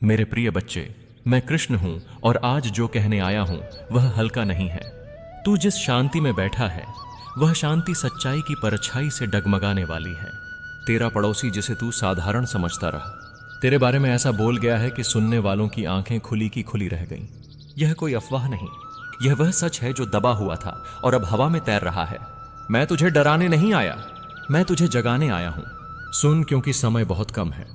मेरे प्रिय बच्चे, मैं कृष्ण हूं और आज जो कहने आया हूं वह हल्का नहीं है। तू जिस शांति में बैठा है वह शांति सच्चाई की परछाई से डगमगाने वाली है। तेरा पड़ोसी जिसे तू साधारण समझता रहा, तेरे बारे में ऐसा बोल गया है कि सुनने वालों की आंखें खुली की खुली रह गईं। यह कोई अफवाह नहीं, यह वह सच है जो दबा हुआ था और अब हवा में तैर रहा है। मैं तुझे डराने नहीं आया, मैं तुझे जगाने आया हूं। सुन, क्योंकि समय बहुत कम है।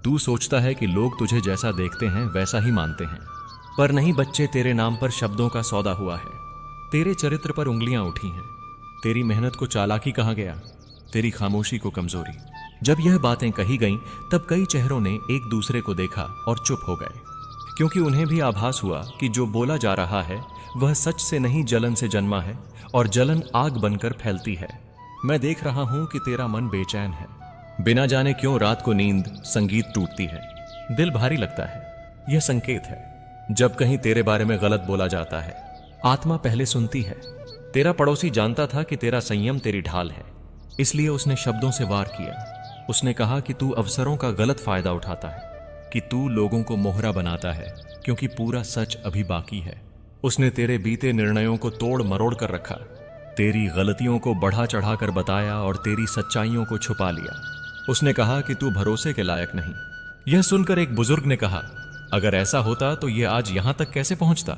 तू सोचता है कि लोग तुझे जैसा देखते हैं वैसा ही मानते हैं, पर नहीं बच्चे, तेरे नाम पर शब्दों का सौदा हुआ है। तेरे चरित्र पर उंगलियां उठी हैं। तेरी मेहनत को चालाकी कहा गया, तेरी खामोशी को कमजोरी। जब यह बातें कही गईं तब कई चेहरों ने एक दूसरे को देखा और चुप हो गए, क्योंकि उन्हें भी आभास हुआ कि जो बोला जा रहा है वह सच से नहीं जलन से जन्मा है, और जलन आग बनकर फैलती है। मैं देख रहा हूं कि तेरा मन बेचैन है। बिना जाने क्यों रात को नींद संगीत टूटती है, दिल भारी लगता है। यह संकेत है जब कहीं तेरे बारे में गलत बोला जाता है। आत्मा पहले सुनती है। तेरा पड़ोसी जानता था कि तेरा संयम तेरी ढाल है, इसलिए उसने शब्दों से वार किया। उसने कहा कि तू अवसरों का गलत फायदा उठाता है, कि तू लोगों को मोहरा बनाता है, क्योंकि पूरा सच अभी बाकी है। उसने तेरे बीते निर्णयों को तोड़ मरोड़ कर रखा, तेरी गलतियों को बढ़ा चढ़ाकर बताया और तेरी सच्चाइयों को छुपा लिया। उसने कहा कि तू भरोसे के लायक नहीं। यह सुनकर एक बुजुर्ग ने कहा, अगर ऐसा होता तो यह आज यहां तक कैसे पहुंचता।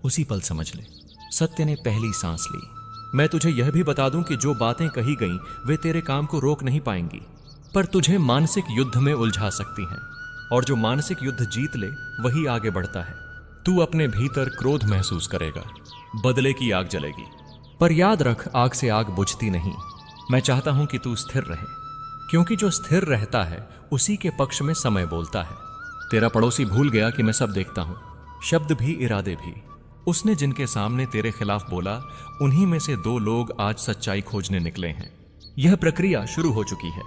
उसी पल समझ ले, सत्य ने पहली सांस ली। मैं तुझे यह भी बता दूं कि जो बातें कही गईं वे तेरे काम को रोक नहीं पाएंगी, पर तुझे मानसिक युद्ध में उलझा सकती हैं, और जो मानसिक युद्ध जीत ले वही आगे बढ़ता है। तू अपने भीतर क्रोध महसूस करेगा, बदले की आग जलेगी, पर याद रख, आग से आग बुझती नहीं। मैं चाहता हूं कि तू स्थिर रहे, क्योंकि जो स्थिर रहता है उसी के पक्ष में समय बोलता है। तेरा पड़ोसी भूल गया कि मैं सब देखता हूं, शब्द भी इरादे भी। उसने जिनके सामने तेरे खिलाफ बोला, उन्हीं में से 2 लोग आज सच्चाई खोजने निकले हैं। यह प्रक्रिया शुरू हो चुकी है,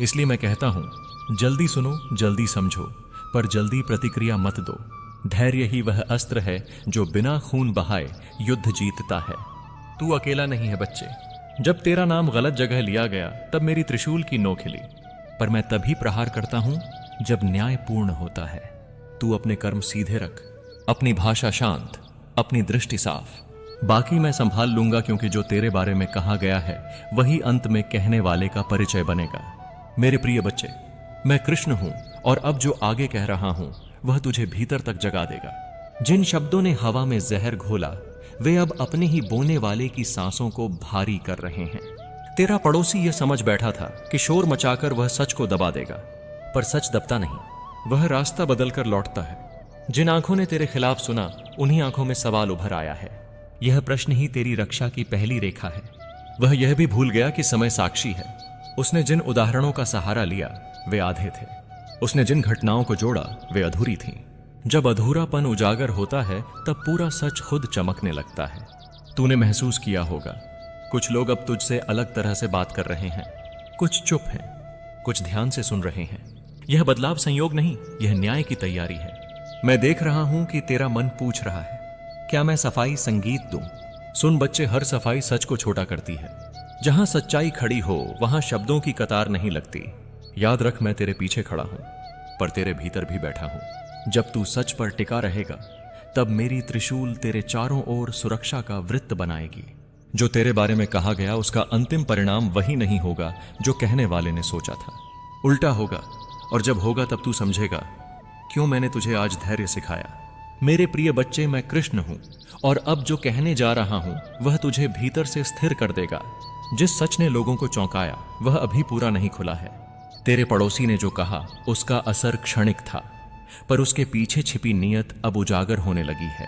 इसलिए मैं कहता हूं, जल्दी सुनो, जल्दी समझो, पर जल्दी प्रतिक्रिया मत दो। धैर्य ही वह अस्त्र है जो बिना खून बहाए युद्ध जीतता है। तू अकेला नहीं है बच्चे। जब तेरा नाम गलत जगह लिया गया तब मेरी त्रिशूल की नोक हिली, पर मैं तभी प्रहार करता हूं जब न्याय पूर्ण होता है। तू अपने कर्म सीधे रख, अपनी भाषा शांत, अपनी दृष्टि साफ। बाकी मैं संभाल लूंगा, क्योंकि जो तेरे बारे में कहा गया है वही अंत में कहने वाले का परिचय बनेगा। मेरे प्रिय बच्चे, मैं कृष्ण हूं और अब जो आगे कह रहा हूं वह तुझे भीतर तक जगा देगा। जिन शब्दों ने हवा में जहर घोला वे अब अपने ही बोने वाले की सांसों को भारी कर रहे हैं। तेरा पड़ोसी यह समझ बैठा था कि शोर मचाकर वह सच को दबा देगा, पर सच दबता नहीं, वह रास्ता बदलकर लौटता है। जिन आंखों ने तेरे खिलाफ सुना उन्हीं आंखों में सवाल उभर आया है। यह प्रश्न ही तेरी रक्षा की पहली रेखा है। वह यह भी भूल गया कि समय साक्षी है। उसने जिन उदाहरणों का सहारा लिया वे आधे थे, उसने जिन घटनाओं को जोड़ा वे अधूरी थीं। जब अधूरापन उजागर होता है तब पूरा सच खुद चमकने लगता है। तूने महसूस किया होगा, कुछ लोग अब तुझसे अलग तरह से बात कर रहे हैं, कुछ चुप हैं, कुछ ध्यान से सुन रहे हैं। यह बदलाव संयोग नहीं, यह न्याय की तैयारी है। मैं देख रहा हूं कि तेरा मन पूछ रहा है, क्या मैं सफाई संगीत दूं? सुन बच्चे, हर सफाई सच को छोटा करती है। जहां सच्चाई खड़ी हो वहां शब्दों की कतार नहीं लगती। याद रख, मैं तेरे पीछे खड़ा हूं, पर तेरे भीतर भी बैठा हूं। जब तू सच पर टिका रहेगा तब मेरी त्रिशूल तेरे चारों ओर सुरक्षा का वृत्त बनाएगी। जो तेरे बारे में कहा गया उसका अंतिम परिणाम वही नहीं होगा जो कहने वाले ने सोचा था, उल्टा होगा। और जब होगा तब तू समझेगा क्यों मैंने तुझे आज धैर्य सिखाया। मेरे प्रिय बच्चे, मैं कृष्ण हूं और अब जो कहने जा रहा हूं वह तुझे भीतर से स्थिर कर देगा। जिस सच ने लोगों को चौंकाया वह अभी पूरा नहीं खुला है। तेरे पड़ोसी ने जो कहा उसका असर क्षणिक था, पर उसके पीछे छिपी नीयत अब उजागर होने लगी है।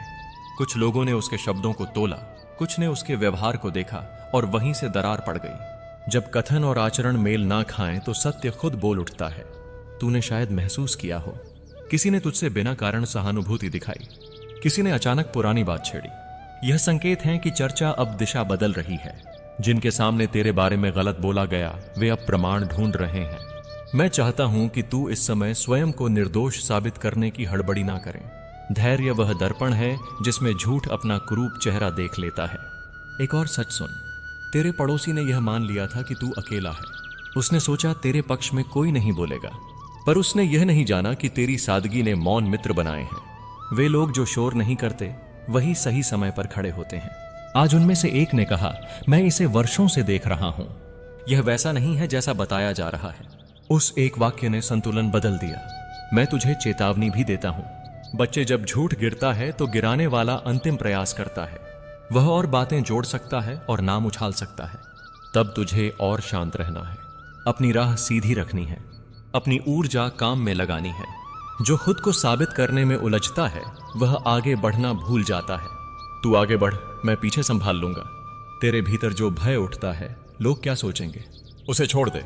कुछ लोगों ने उसके शब्दों को तोला, कुछ ने उसके व्यवहार को देखा और वहीं से दरार पड़ गई। जब कथन और आचरण मेल ना खाएं तो सत्य खुद बोल उठता है। तूने शायद महसूस किया हो, किसी ने तुझसे बिना कारण सहानुभूति दिखाई, किसी ने अचानक पुरानी बात छेड़ी। यह संकेत है कि चर्चा अब दिशा बदल रही है। जिनके सामने तेरे बारे में गलत बोला गया वे अब प्रमाण ढूंढ रहे हैं। मैं चाहता हूं कि तू इस समय स्वयं को निर्दोष साबित करने की हड़बड़ी ना करे। धैर्य वह दर्पण है जिसमें झूठ अपना कुरूप चेहरा देख लेता है। एक और सच सुन, तेरे पड़ोसी ने यह मान लिया था कि तू अकेला है। उसने सोचा तेरे पक्ष में कोई नहीं बोलेगा, पर उसने यह नहीं जाना कि तेरी सादगी ने मौन मित्र बनाए हैं। वे लोग जो शोर नहीं करते वही सही समय पर खड़े होते हैं। आज उनमें से एक ने कहा, मैं इसे वर्षों से देख रहा हूं, यह वैसा नहीं है जैसा बताया जा रहा है। उस एक वाक्य ने संतुलन बदल दिया। मैं तुझे चेतावनी भी देता हूं। बच्चे, जब झूठ गिरता है तो गिराने वाला अंतिम प्रयास करता है। वह और बातें जोड़ सकता है और नाम उछाल सकता है। तब तुझे और शांत रहना है, अपनी राह सीधी रखनी है, अपनी ऊर्जा काम में लगानी है। जो खुद को साबित करने में उलझता है वह आगे बढ़ना भूल जाता है। तू आगे बढ़, मैं पीछे संभाल लूंगा। तेरे भीतर जो भय उठता है, लोग क्या सोचेंगे, उसे छोड़ दे।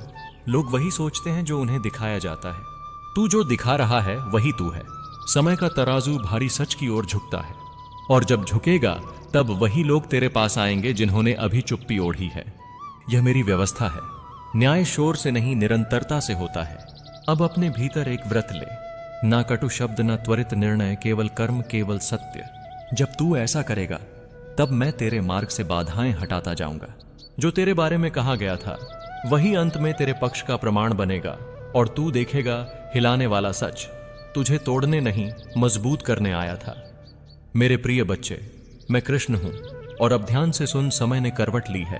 लोग वही सोचते हैं जो उन्हें दिखाया जाता है। तू जो दिखा रहा है वही तू है। समय का तराजू भारी सच की ओर झुकता है, और जब झुकेगा तब वही लोग तेरे पास आएंगे जिन्होंने अभी चुप्पी ओढ़ी है। यह मेरी व्यवस्था है। न्याय शोर से नहीं, निरंतरता से होता है। अब अपने भीतर एक व्रत ले, ना कटु शब्द, ना त्वरित निर्णय, केवल कर्म, केवल सत्य। जब तू ऐसा करेगा तब मैं तेरे मार्ग से बाधाएं हटाता जाऊंगा। जो तेरे बारे में कहा गया था वही अंत में तेरे पक्ष का प्रमाण बनेगा, और तू देखेगा हिलाने वाला सच तुझे तोड़ने नहीं, मजबूत करने आया था। मेरे प्रिय बच्चे, मैं कृष्ण हूं, और अब ध्यान से सुन, समय ने करवट ली है।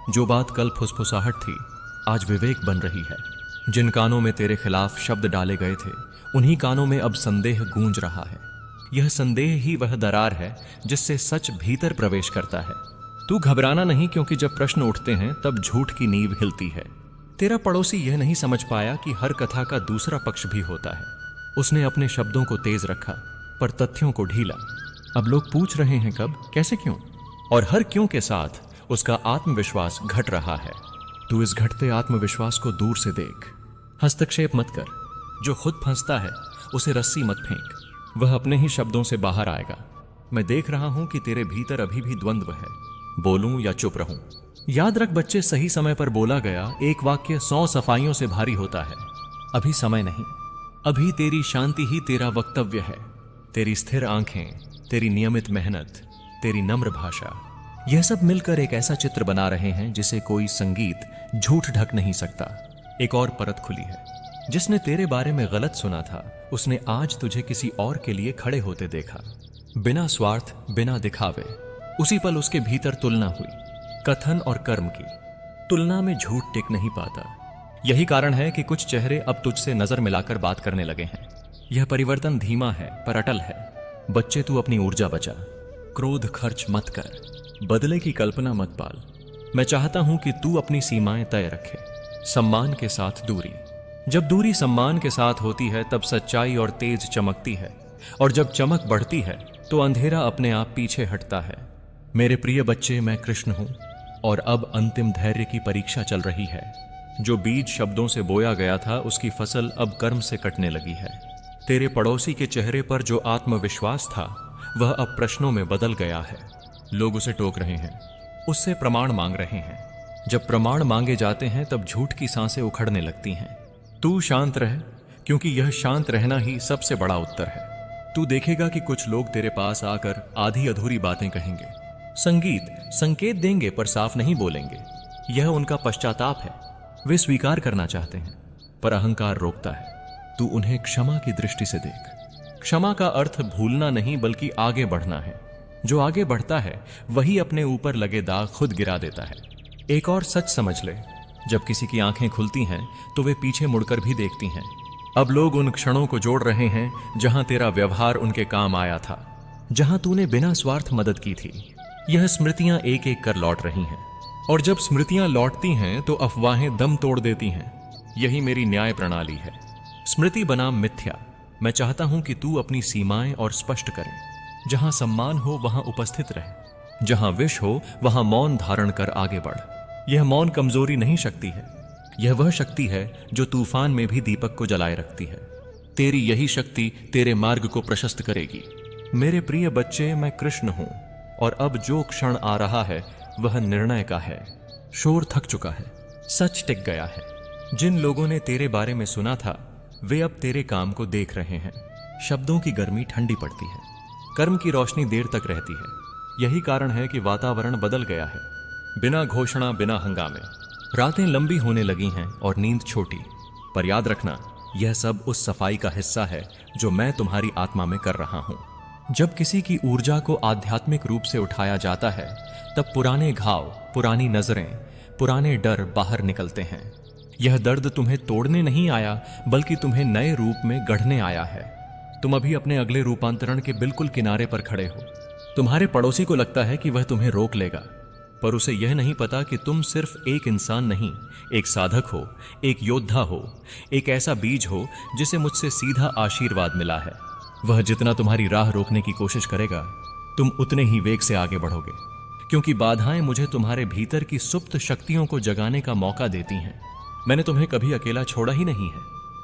जो बात कल फुसफुसाहट थी आज विवेक बन रही है। जिन कानों में तेरे खिलाफ शब्द डाले गए थे उन्हीं कानों में अब संदेह गूंज रहा है। यह संदेह ही वह दरार है जिससे सच भीतर प्रवेश करता है। तू घबराना नहीं, क्योंकि जब प्रश्न उठते हैं तब झूठ की नींव हिलती है। तेरा पड़ोसी यह नहीं समझ पाया कि हर कथा का दूसरा पक्ष भी होता है। उसने अपने शब्दों को तेज रखा पर तथ्यों को ढीला। अब लोग पूछ रहे हैं कब, कैसे, क्यों, और हर क्यों के साथ उसका आत्मविश्वास घट रहा है। तू इस घटते आत्मविश्वास को दूर से देख। हस्तक्षेप मत कर। जो खुद फंसता है उसे रस्सी मत फेंक, वह अपने ही शब्दों से बाहर आएगा। मैं देख रहा हूं कि तेरे भीतर अभी भी द्वंद्व है, बोलूं या चुप रहूं। याद रख बच्चे, सही समय पर बोला गया एक वाक्य 100 सफाइयों से भारी होता है। अभी समय नहीं, अभी तेरी शांति ही तेरा वक्तव्य है। तेरी स्थिर आंखें, तेरी नियमित मेहनत, तेरी नम्र भाषा, यह सब मिलकर एक ऐसा चित्र बना रहे हैं जिसे कोई संगीत झूठ ढक नहीं सकता। एक और परत खुली है। जिसने तेरे बारे में गलत सुना था उसने आज तुझे किसी और के लिए खड़े होते देखा, बिना स्वार्थ, बिना दिखावे। उसी पल उसके भीतर तुलना हुई, कथन और कर्म की। तुलना में झूठ टिक नहीं पाता। यही कारण है कि कुछ चेहरे अब तुझसे नजर मिलाकर बात करने लगे हैं। यह परिवर्तन धीमा है पर अटल है। बच्चे, तू अपनी ऊर्जा बचा, क्रोध खर्च मत कर, बदले की कल्पना मत पाल। मैं चाहता हूं कि तू अपनी सीमाएं तय रखे, सम्मान के साथ दूरी। जब दूरी सम्मान के साथ होती है तब सच्चाई और तेज चमकती है, और जब चमक बढ़ती है तो अंधेरा अपने आप पीछे हटता है। मेरे प्रिय बच्चे, मैं कृष्ण हूं, और अब अंतिम धैर्य की परीक्षा चल रही है। जो बीज शब्दों से बोया गया था उसकी फसल अब कर्म से कटने लगी है। तेरे पड़ोसी के चेहरे पर जो आत्मविश्वास था वह अब प्रश्नों में बदल गया है। लोग उसे टोक रहे हैं, उससे प्रमाण मांग रहे हैं। जब प्रमाण मांगे जाते हैं तब झूठ की सांसें उखड़ने लगती हैं। तू शांत रह, क्योंकि यह शांत रहना ही सबसे बड़ा उत्तर है। तू देखेगा कि कुछ लोग तेरे पास आकर आधी अधूरी बातें कहेंगे, संकेत देंगे पर साफ नहीं बोलेंगे। यह उनका पश्चाताप है। वे स्वीकार करना चाहते हैं पर अहंकार रोकता है। तू उन्हें क्षमा की दृष्टि से देख। क्षमा का अर्थ भूलना नहीं बल्कि आगे बढ़ना है। जो आगे बढ़ता है वही अपने ऊपर लगे दाग खुद गिरा देता है। एक और सच समझ ले, जब किसी की आंखें खुलती हैं तो वे पीछे मुड़कर भी देखती हैं। अब लोग उन क्षणों को जोड़ रहे हैं जहां तेरा व्यवहार उनके काम आया था, जहां तूने बिना स्वार्थ मदद की थी। यह स्मृतियां एक एक कर लौट रही हैं, और जब स्मृतियां लौटती हैं तो अफवाहें दम तोड़ देती हैं। यही मेरी न्याय प्रणाली है। स्मृति बनाम मिथ्या। मैं चाहता हूं कि तू अपनी सीमाएं और स्पष्ट करे। जहां सम्मान हो वहां उपस्थित रहे, जहां विष हो वहां मौन धारण कर आगे बढ़। यह मौन कमजोरी नहीं, शक्ति है। यह वह शक्ति है जो तूफान में भी दीपक को जलाए रखती है। तेरी यही शक्ति तेरे मार्ग को प्रशस्त करेगी। मेरे प्रिय बच्चे, मैं कृष्ण हूं, और अब जो क्षण आ रहा है वह निर्णय का है। शोर थक चुका है, सच टिक गया है। जिन लोगों ने तेरे बारे में सुना था वे अब तेरे काम को देख रहे हैं। शब्दों की गर्मी ठंडी पड़ती है, कर्म की रोशनी देर तक रहती है। यही कारण है कि वातावरण बदल गया है। बिना घोषणा, बिना हंगामे। रातें लंबी होने लगी हैं और नींद छोटी। पर याद रखना, यह सब उस सफाई का हिस्सा है जो मैं तुम्हारी आत्मा में कर रहा हूं। जब किसी की ऊर्जा को आध्यात्मिक रूप से उठाया जाता है, तब पुराने घाव, पुरानी नजरें, पुराने डर बाहर निकलते हैं। यह दर्द तुम्हें तोड़ने नहीं आया, बल्कि तुम्हें नए रूप में गढ़ने आया है। तुम अभी अपने अगले रूपांतरण के बिल्कुल किनारे पर खड़े हो। तुम्हारे पड़ोसी को लगता है कि वह तुम्हें रोक लेगा, पर उसे यह नहीं पता कि तुम सिर्फ एक इंसान नहीं, एक साधक हो, एक योद्धा हो, एक ऐसा बीज हो जिसे मुझसे सीधा आशीर्वाद मिला है। वह जितना तुम्हारी राह रोकने की कोशिश करेगा, तुम उतने ही वेग से आगे बढ़ोगे, क्योंकि बाधाएं मुझे तुम्हारे भीतर की सुप्त शक्तियों को जगाने का मौका देती हैं। मैंने तुम्हें कभी अकेला छोड़ा ही नहीं है,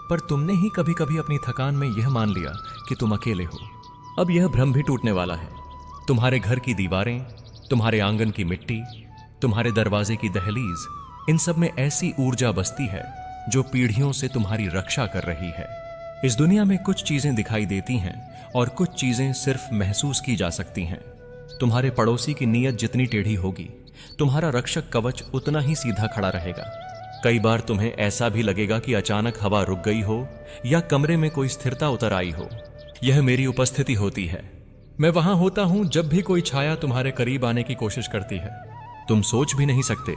पर तुमने ही कभी कभी अपनी थकान में यह मान लिया कि तुम अकेले हो। अब यह भ्रम भी टूटने वाला है। तुम्हारे घर की दीवारें, तुम्हारे आंगन की मिट्टी, तुम्हारे दरवाजे की दहलीज, इन सब में ऐसी ऊर्जा बसती है जो पीढ़ियों से तुम्हारी रक्षा कर रही है। इस दुनिया में कुछ चीजें दिखाई देती हैं और कुछ चीजें सिर्फ महसूस की जा सकती हैं। तुम्हारे पड़ोसी की नीयत जितनी टेढ़ी होगी, तुम्हारा रक्षक कवच उतना ही सीधा खड़ा रहेगा। कई बार तुम्हें ऐसा भी लगेगा कि अचानक हवा रुक गई हो या कमरे में कोई स्थिरता उतर आई हो। यह मेरी उपस्थिति होती है। मैं वहां होता हूं जब भी कोई छाया तुम्हारे करीब आने की कोशिश करती है। तुम सोच भी नहीं सकते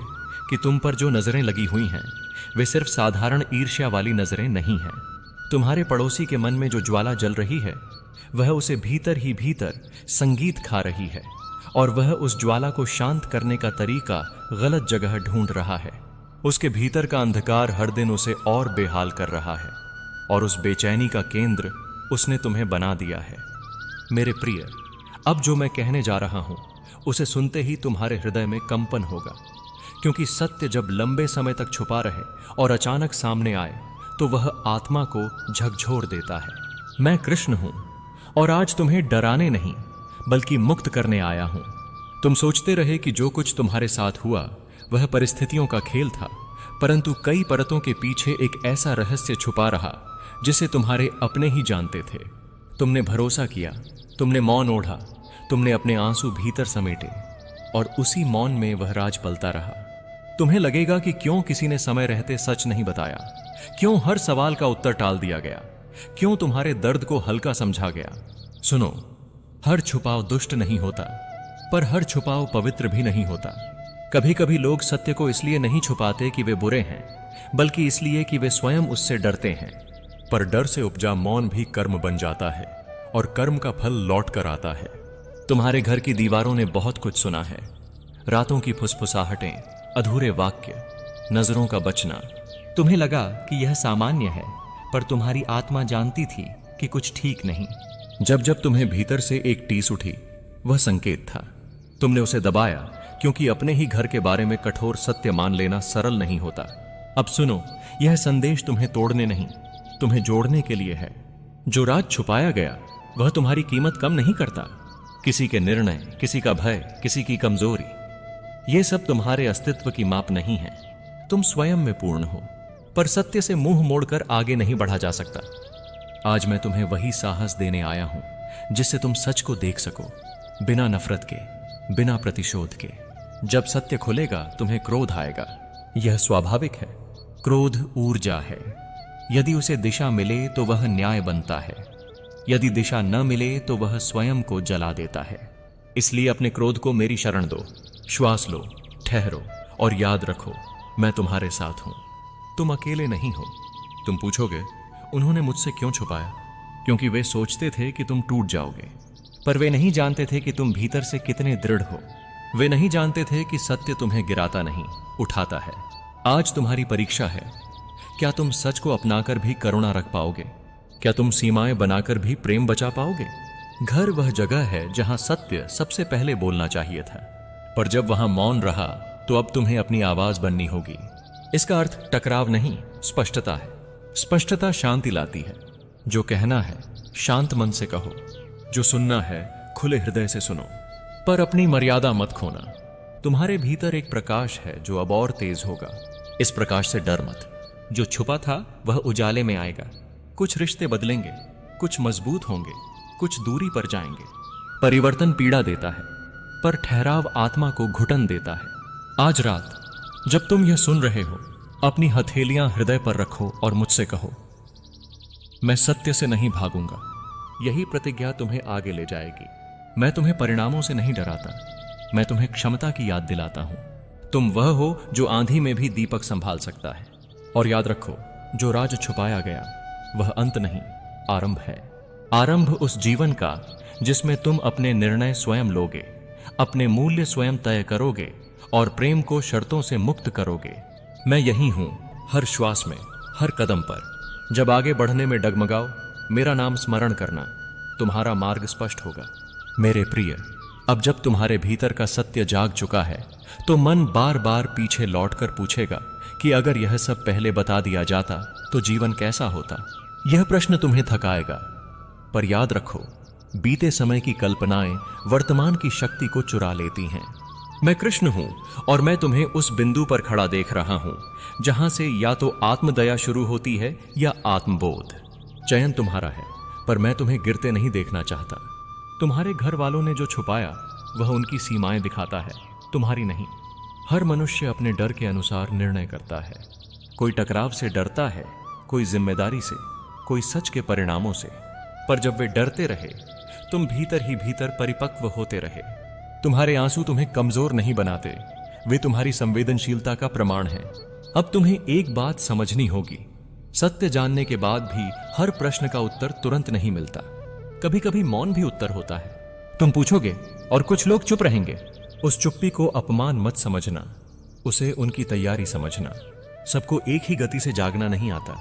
कि तुम पर जो नजरें लगी हुई हैं, वे सिर्फ साधारण ईर्ष्या वाली नजरें नहीं हैं। तुम्हारे पड़ोसी के मन में जो ज्वाला जल रही है, वह उसे भीतर ही भीतर संगीत खा रही है, और वह उस ज्वाला को शांत करने का तरीका गलत जगह ढूंढ रहा है। उसके भीतर का अंधकार हर दिन उसे और बेहाल कर रहा है, और उस बेचैनी का केंद्र उसने तुम्हें बना दिया है। मेरे प्रिय, अब जो मैं कहने जा रहा हूं, उसे सुनते ही तुम्हारे हृदय में कंपन होगा, क्योंकि सत्य जब लंबे समय तक छुपा रहे और अचानक सामने आए, तो वह आत्मा को झकझोर देता है। मैं कृष्ण हूं, और आज तुम्हें डराने नहीं, बल्कि मुक्त करने आया हूं। तुम सोचते रहे कि जो कुछ तुम्हारे साथ हुआ वह परिस्थितियों का खेल था, परंतु कई परतों के पीछे एक ऐसा रहस्य छुपा रहा जिसे तुम्हारे अपने ही जानते थे। तुमने भरोसा किया, तुमने मौन ओढ़ा, तुमने अपने आंसू भीतर समेटे, और उसी मौन में वह राज पलता रहा। तुम्हें लगेगा कि क्यों किसी ने समय रहते सच नहीं बताया, क्यों हर सवाल का उत्तर टाल दिया गया, क्यों तुम्हारे दर्द को हल्का समझा गया। सुनो, हर छुपाव दुष्ट नहीं होता, पर हर छुपाव पवित्र भी नहीं होता। कभी कभी लोग सत्य को इसलिए नहीं छुपाते कि वे बुरे हैं, बल्कि इसलिए कि वे स्वयं उससे डरते हैं। पर डर से उपजा मौन भी कर्म बन जाता है, और कर्म का फल लौट कर आता है। तुम्हारे घर की दीवारों ने बहुत कुछ सुना है। रातों की फुसफुसाहटें, अधूरे वाक्य, नजरों का बचना। तुम्हें लगा कि यह सामान्य है, पर तुम्हारी आत्मा जानती थी कि कुछ ठीक नहीं। जब जब तुम्हें भीतर से एक टीस उठी, वह संकेत था। तुमने उसे दबाया, क्योंकि अपने ही घर के बारे में कठोर सत्य मान लेना सरल नहीं होता। अब सुनो, यह संदेश तुम्हें तोड़ने नहीं, तुम्हें जोड़ने के लिए है। जो राज छुपाया गया, वह तुम्हारी कीमत कम नहीं करता। किसी के निर्णय, किसी का भय, किसी की कमजोरी, ये सब तुम्हारे अस्तित्व की माप नहीं है। तुम स्वयं में पूर्ण हो, पर सत्य से मुंह मोड़कर आगे नहीं बढ़ा जा सकता। आज मैं तुम्हें वही साहस देने आया हूं जिससे तुम सच को देख सको, बिना नफरत के, बिना प्रतिशोध के। जब सत्य खुलेगा, तुम्हें क्रोध आएगा। यह स्वाभाविक है। क्रोध ऊर्जा है। यदि उसे दिशा मिले तो वह न्याय बनता है, यदि दिशा न मिले तो वह स्वयं को जला देता है। इसलिए अपने क्रोध को मेरी शरण दो, श्वास लो, ठहरो, और याद रखो, मैं तुम्हारे साथ हूं। तुम अकेले नहीं हो। तुम पूछोगे, उन्होंने मुझसे क्यों छुपाया? क्योंकि वे सोचते थे कि तुम टूट जाओगे, पर वे नहीं जानते थे कि तुम भीतर से कितने दृढ़ हो। वे नहीं जानते थे कि सत्य तुम्हें गिराता नहीं, उठाता है। आज तुम्हारी परीक्षा है। क्या तुम सच को अपनाकर भी करुणा रख पाओगे? क्या तुम सीमाएं बनाकर भी प्रेम बचा पाओगे? घर वह जगह है जहां सत्य सबसे पहले बोलना चाहिए था, पर जब वहां मौन रहा, तो अब तुम्हें अपनी आवाज बननी होगी। इसका अर्थ टकराव नहीं, स्पष्टता है। स्पष्टता शांति लाती है। जो कहना है, शांत मन से कहो। जो सुनना है, खुले हृदय से सुनो, पर अपनी मर्यादा मत खोना। तुम्हारे भीतर एक प्रकाश है जो अब और तेज होगा। इस प्रकाश से डर मत। जो छुपा था वह उजाले में आएगा। कुछ रिश्ते बदलेंगे, कुछ मजबूत होंगे, कुछ दूरी पर जाएंगे। परिवर्तन पीड़ा देता है, पर ठहराव आत्मा को घुटन देता है। आज रात जब तुम यह सुन रहे हो, अपनी हथेलियां हृदय पर रखो और मुझसे कहो, मैं सत्य से नहीं भागूंगा। यही प्रतिज्ञा तुम्हें आगे ले जाएगी। मैं तुम्हें परिणामों से नहीं डराता, मैं तुम्हें क्षमता की याद दिलाता हूं। तुम वह हो जो आंधी में भी दीपक संभाल सकता है। और याद रखो, जो राज छुपाया गया वह अंत नहीं, आरंभ है। आरंभ उस जीवन का जिसमें तुम अपने निर्णय स्वयं लोगे, अपने मूल्य स्वयं तय करोगे और प्रेम को शर्तों से मुक्त करोगे। मैं यहीं हूं, हर श्वास में, हर कदम पर। जब आगे बढ़ने में डगमगाओ, मेरा नाम स्मरण करना, तुम्हारा मार्ग स्पष्ट होगा। मेरे प्रिय, अब जब तुम्हारे भीतर का सत्य जाग चुका है तो मन बार बार पीछे लौटकर पूछेगा कि अगर यह सब पहले बता दिया जाता तो जीवन कैसा होता। यह प्रश्न तुम्हें थकाएगा, पर याद रखो, बीते समय की कल्पनाएं वर्तमान की शक्ति को चुरा लेती हैं। मैं कृष्ण हूं और मैं तुम्हें उस बिंदु पर खड़ा देख रहा हूं जहां से या तो आत्मदया शुरू होती है या आत्मबोध। चयन तुम्हारा है, पर मैं तुम्हें गिरते नहीं देखना चाहता। तुम्हारे घर वालों ने जो छुपाया वह उनकी सीमाएं दिखाता है, तुम्हारी नहीं। हर मनुष्य अपने डर के अनुसार निर्णय करता है। कोई टकराव से डरता है, कोई जिम्मेदारी से, कोई सच के परिणामों से। पर जब वे डरते रहे, तुम भीतर ही भीतर परिपक्व होते रहे। तुम्हारे आंसू तुम्हें कमजोर नहीं बनाते, वे तुम्हारी संवेदनशीलता का प्रमाण हैं। अब तुम्हें एक बात समझनी होगी, सत्य जानने के बाद भी हर प्रश्न का उत्तर तुरंत नहीं मिलता। कभी कभी मौन भी उत्तर होता है। तुम पूछोगे और कुछ लोग चुप रहेंगे। उस चुप्पी को अपमान मत समझना, उसे उनकी तैयारी समझना। सबको एक ही गति से जागना नहीं आता।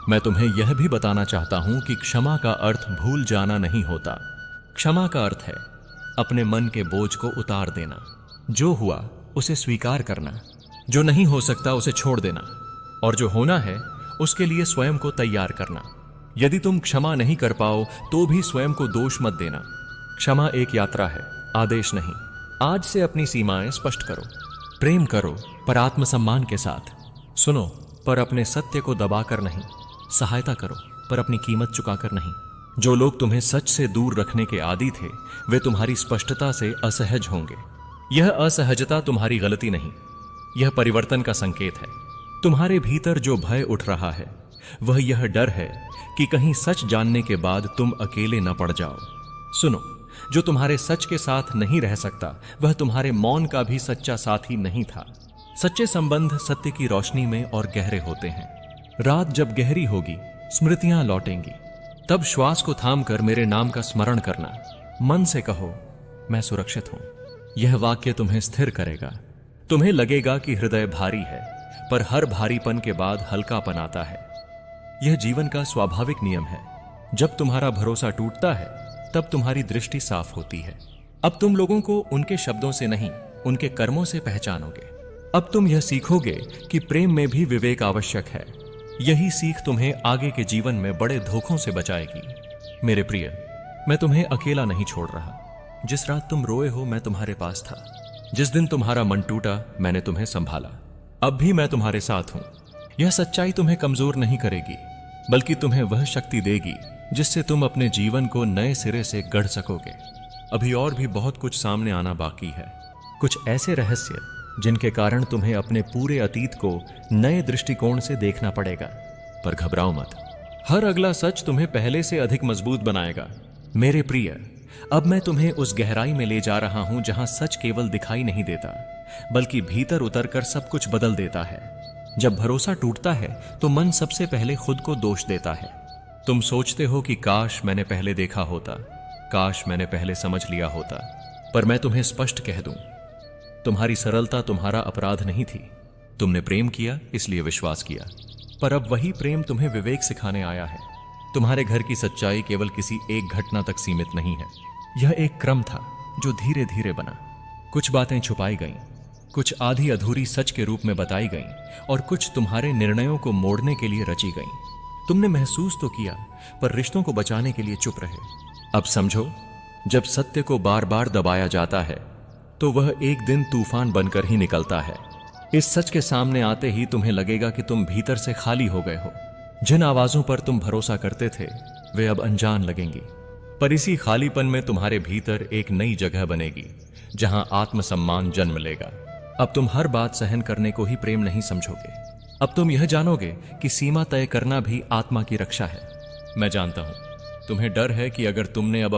मैं तुम्हें यह भी बताना चाहता हूं कि क्षमा का अर्थ भूल जाना नहीं होता। क्षमा का अर्थ है अपने मन के बोझ को उतार देना। जो हुआ उसे स्वीकार करना, जो नहीं हो सकता उसे छोड़ देना, और जो होना है उसके लिए स्वयं को तैयार करना। यदि तुम क्षमा नहीं कर पाओ तो भी स्वयं को दोष मत देना। क्षमा एक यात्रा है, आदेश नहीं। आज से अपनी सीमाएं स्पष्ट करो। प्रेम करो, पर आत्मसम्मान के साथ। सुनो, पर अपने सत्य को दबाकर नहीं। सहायता करो, पर अपनी कीमत चुकाकर नहीं। जो लोग तुम्हें सच से दूर रखने के आदी थे, वे तुम्हारी स्पष्टता से असहज होंगे। यह असहजता तुम्हारी गलती नहीं, यह परिवर्तन का संकेत है। तुम्हारे भीतर जो भय उठ रहा है वह यह डर है कि कहीं सच जानने के बाद तुम अकेले न पड़ जाओ। सुनो, जो तुम्हारे सच के साथ नहीं रह सकता वह तुम्हारे मौन का भी सच्चा साथी नहीं था। सच्चे संबंध सत्य की रोशनी में और गहरे होते हैं। रात जब गहरी होगी, स्मृतियां लौटेंगी, तब श्वास को थामकर मेरे नाम का स्मरण करना। मन से कहो, मैं सुरक्षित हूं। यह वाक्य तुम्हें स्थिर करेगा। तुम्हें लगेगा कि हृदय भारी है, पर हर भारीपन के बाद हल्कापन आता है। यह जीवन का स्वाभाविक नियम है। जब तुम्हारा भरोसा टूटता है तब तुम्हारी दृष्टि साफ होती है। अब तुम लोगों को उनके शब्दों से नहीं, उनके कर्मों से पहचानोगे। अब तुम यह सीखोगे कि प्रेम में भी विवेक आवश्यक है। यही सीख तुम्हें आगे के जीवन में बड़े धोखों से बचाएगी। मेरे प्रिय, मैं तुम्हें अकेला नहीं छोड़ रहा। जिस रात तुम रोए हो मैं तुम्हारे पास था। जिस दिन तुम्हारा मन टूटा मैंने तुम्हें संभाला। अब भी मैं तुम्हारे साथ हूं। यह सच्चाई तुम्हें कमजोर नहीं करेगी, बल्कि तुम्हें वह शक्ति देगी जिससे तुम अपने जीवन को नए सिरे से गढ़ सकोगे। अभी और भी बहुत कुछ सामने आना बाकी है, कुछ ऐसे रहस्य जिनके कारण तुम्हें अपने पूरे अतीत को नए दृष्टिकोण से देखना पड़ेगा। पर घबराओ मत, हर अगला सच तुम्हें पहले से अधिक मजबूत बनाएगा। मेरे प्रिय, अब मैं तुम्हें उस गहराई में ले जा रहा हूं जहां सच केवल दिखाई नहीं देता, बल्कि भीतर उतरकर सब कुछ बदल देता है। जब भरोसा टूटता है तो मन सबसे पहले खुद को दोष देता है। तुम सोचते हो कि काश मैंने पहले देखा होता, काश मैंने पहले समझ लिया होता। पर मैं तुम्हें स्पष्ट कह दूं, तुम्हारी सरलता तुम्हारा अपराध नहीं थी। तुमने प्रेम किया इसलिए विश्वास किया, पर अब वही प्रेम तुम्हें विवेक सिखाने आया है। तुम्हारे घर की सच्चाई केवल किसी एक घटना तक सीमित नहीं है। यह एक क्रम था जो धीरे धीरे बना। कुछ बातें छुपाई गईं, कुछ आधी अधूरी सच के रूप में बताई गईं, और कुछ तुम्हारे निर्णयों को मोड़ने के लिए रची गईं। तुमने महसूस तो किया, पर रिश्तों को बचाने के लिए चुप रहे। अब समझो, जब सत्य को बार बार दबाया जाता है तो वह एक दिन तूफान बनकर ही निकलता है। इस सच के सामने आते ही तुम्हें लगेगा कि तुम भीतर से खाली हो गए हो। जिन आवाजों पर तुम भरोसा करते थे वे अब अनजान लगेंगी, पर इसी खालीपन में तुम्हारे भीतर एक नई जगह बनेगी जहां आत्मसम्मान जन्म लेगा। अब तुम हर बात सहन करने को ही प्रेम नहीं समझोगे। अब तुम यह जानोगे कि सीमा तय करना भी आत्मा की रक्षा है। मैं जानता हूं तुम्हें डर है कि अगर तुमने अब